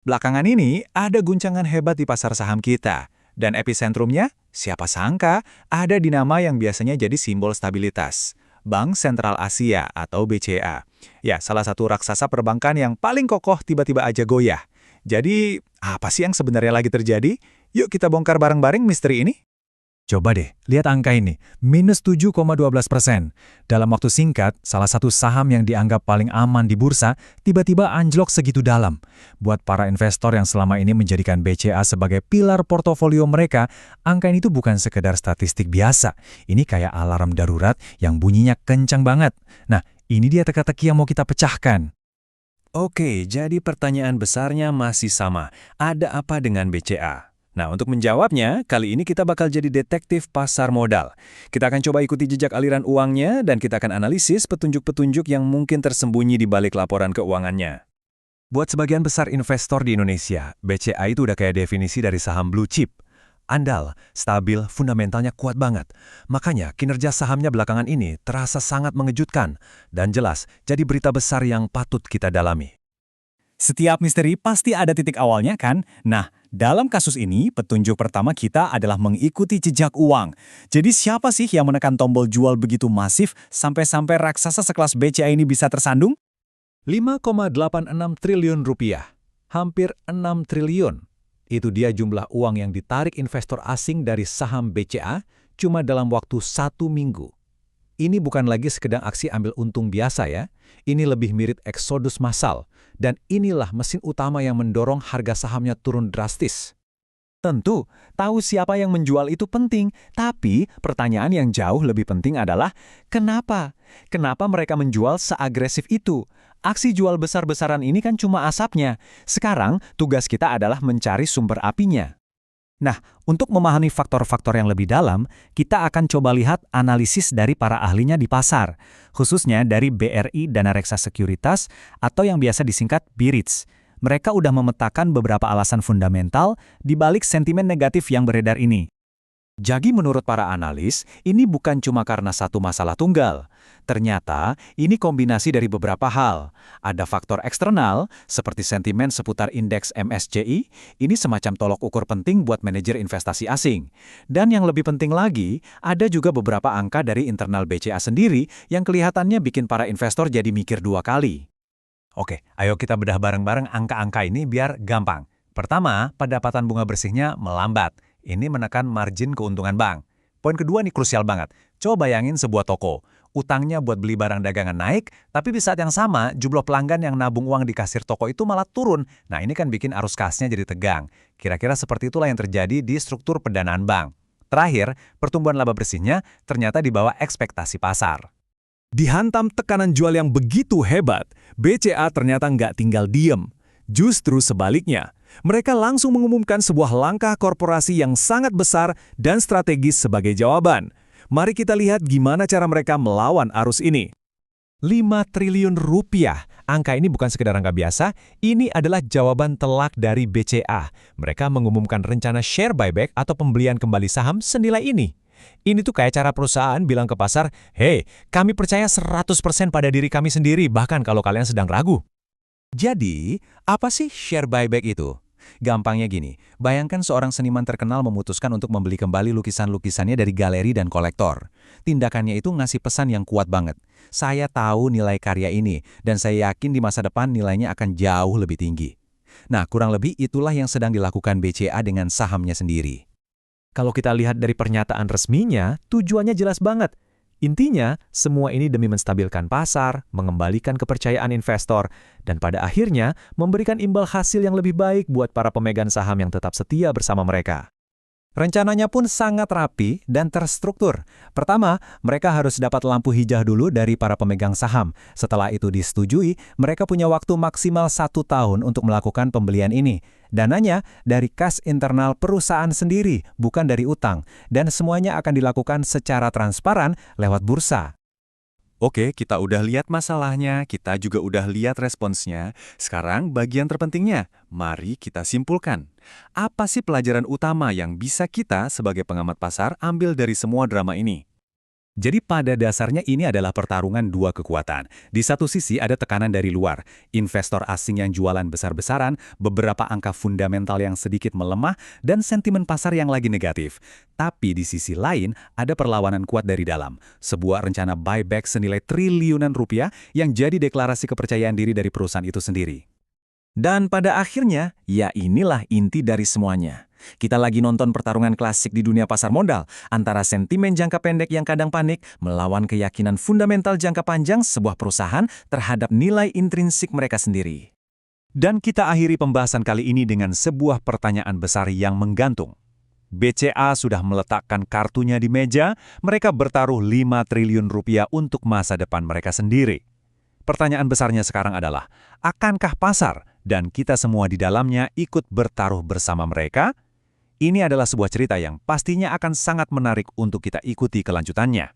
Belakangan ini ada guncangan hebat di pasar saham kita. Dan episentrumnya, siapa sangka, ada di nama yang biasanya jadi simbol stabilitas. Bank Sentral Asia atau BCA. Ya, salah satu raksasa perbankan yang paling kokoh tiba-tiba aja goyah. Jadi, apa sih yang sebenarnya lagi terjadi? Yuk kita bongkar bareng-bareng misteri ini. Coba deh, lihat angka ini, minus 7,12%. Dalam waktu singkat, salah satu saham yang dianggap paling aman di bursa, tiba-tiba anjlok segitu dalam. Buat para investor yang selama ini menjadikan BCA sebagai pilar portofolio mereka, angka ini tuh bukan sekedar statistik biasa. Ini kayak alarm darurat yang bunyinya kencang banget. Nah, ini dia teka-teki yang mau kita pecahkan. Oke, jadi pertanyaan besarnya masih sama. Ada apa dengan BCA? Nah, untuk menjawabnya, kali ini kita bakal jadi detektif pasar modal. Kita akan coba ikuti jejak aliran uangnya dan kita akan analisis petunjuk-petunjuk yang mungkin tersembunyi di balik laporan keuangannya. Buat sebagian besar investor di Indonesia, BCA itu udah kayak definisi dari saham blue chip. Andal, stabil, fundamentalnya kuat banget. Makanya kinerja sahamnya belakangan ini terasa sangat mengejutkan dan jelas jadi berita besar yang patut kita dalami. Setiap misteri pasti ada titik awalnya kan? Nah, dalam kasus ini, petunjuk pertama kita adalah mengikuti jejak uang. Jadi siapa sih yang menekan tombol jual begitu masif sampai-sampai raksasa sekelas BCA ini bisa tersandung? 5,86 triliun rupiah, hampir 6 triliun. Itu dia jumlah uang yang ditarik investor asing dari saham BCA cuma dalam waktu 1 minggu. Ini bukan lagi sekedar aksi ambil untung biasa ya. Ini lebih mirip eksodus massal. Dan inilah mesin utama yang mendorong harga sahamnya turun drastis. Tentu, tahu siapa yang menjual itu penting. Tapi, pertanyaan yang jauh lebih penting adalah, kenapa? Kenapa mereka menjual seagresif itu? Aksi jual besar-besaran ini kan cuma asapnya. Sekarang, tugas kita adalah mencari sumber apinya. Nah, untuk memahami faktor-faktor yang lebih dalam, kita akan coba lihat analisis dari para ahlinya di pasar, khususnya dari BRI Danareksa Sekuritas atau yang biasa disingkat BRITS. Mereka udah memetakan beberapa alasan fundamental di balik sentimen negatif yang beredar ini. Jadi menurut para analis, ini bukan cuma karena satu masalah tunggal. Ternyata, ini kombinasi dari beberapa hal. Ada faktor eksternal, seperti sentimen seputar indeks MSCI, ini semacam tolok ukur penting buat manajer investasi asing. Dan yang lebih penting lagi, ada juga beberapa angka dari internal BCA sendiri yang kelihatannya bikin para investor jadi mikir 2 kali. Oke, ayo kita bedah bareng-bareng angka-angka ini biar gampang. Pertama, pendapatan bunga bersihnya melambat. Ini menekan margin keuntungan bank. Poin kedua nih krusial banget. Coba bayangin sebuah toko. Utangnya buat beli barang dagangan naik, tapi di saat yang sama, jumlah pelanggan yang nabung uang di kasir toko itu malah turun. Nah, ini kan bikin arus kasnya jadi tegang. Kira-kira seperti itulah yang terjadi di struktur pendanaan bank. Terakhir, pertumbuhan laba bersihnya ternyata di bawah ekspektasi pasar. Dihantam tekanan jual yang begitu hebat, BCA ternyata nggak tinggal diem. Justru sebaliknya, mereka langsung mengumumkan sebuah langkah korporasi yang sangat besar dan strategis sebagai jawaban. Mari kita lihat gimana cara mereka melawan arus ini. 5 triliun rupiah. Angka ini bukan sekedar angka biasa, ini adalah jawaban telak dari BCA. Mereka mengumumkan rencana share buyback atau pembelian kembali saham senilai ini. Ini tuh kayak cara perusahaan bilang ke pasar, "Hei, kami percaya 100% pada diri kami sendiri, bahkan kalau kalian sedang ragu." Jadi, apa sih share buyback itu? Gampangnya gini, bayangkan seorang seniman terkenal memutuskan untuk membeli kembali lukisan-lukisannya dari galeri dan kolektor. Tindakannya itu ngasih pesan yang kuat banget. Saya tahu nilai karya ini, dan saya yakin di masa depan nilainya akan jauh lebih tinggi. Nah, kurang lebih itulah yang sedang dilakukan BCA dengan sahamnya sendiri. Kalau kita lihat dari pernyataan resminya, tujuannya jelas banget. Intinya, semua ini demi menstabilkan pasar, mengembalikan kepercayaan investor, dan pada akhirnya memberikan imbal hasil yang lebih baik buat para pemegang saham yang tetap setia bersama mereka. Rencananya pun sangat rapi dan terstruktur. Pertama, mereka harus dapat lampu hijau dulu dari para pemegang saham. Setelah itu disetujui, mereka punya waktu maksimal 1 tahun untuk melakukan pembelian ini. Dananya dari kas internal perusahaan sendiri, bukan dari utang. Dan semuanya akan dilakukan secara transparan lewat bursa. Oke, kita udah lihat masalahnya, kita juga udah lihat responsnya. Sekarang bagian terpentingnya, mari kita simpulkan. Apa sih pelajaran utama yang bisa kita sebagai pengamat pasar ambil dari semua drama ini? Jadi pada dasarnya ini adalah pertarungan dua kekuatan. Di satu sisi ada tekanan dari luar, investor asing yang jualan besar-besaran, beberapa angka fundamental yang sedikit melemah, dan sentimen pasar yang lagi negatif. Tapi di sisi lain ada perlawanan kuat dari dalam, sebuah rencana buyback senilai triliunan rupiah yang jadi deklarasi kepercayaan diri dari perusahaan itu sendiri. Dan pada akhirnya, ya inilah inti dari semuanya. Kita lagi nonton pertarungan klasik di dunia pasar modal antara sentimen jangka pendek yang kadang panik melawan keyakinan fundamental jangka panjang sebuah perusahaan terhadap nilai intrinsik mereka sendiri. Dan kita akhiri pembahasan kali ini dengan sebuah pertanyaan besar yang menggantung. BCA sudah meletakkan kartunya di meja, mereka bertaruh 5 triliun rupiah untuk masa depan mereka sendiri. Pertanyaan besarnya sekarang adalah, akankah pasar dan kita semua di dalamnya ikut bertaruh bersama mereka? Ini adalah sebuah cerita yang pastinya akan sangat menarik untuk kita ikuti kelanjutannya.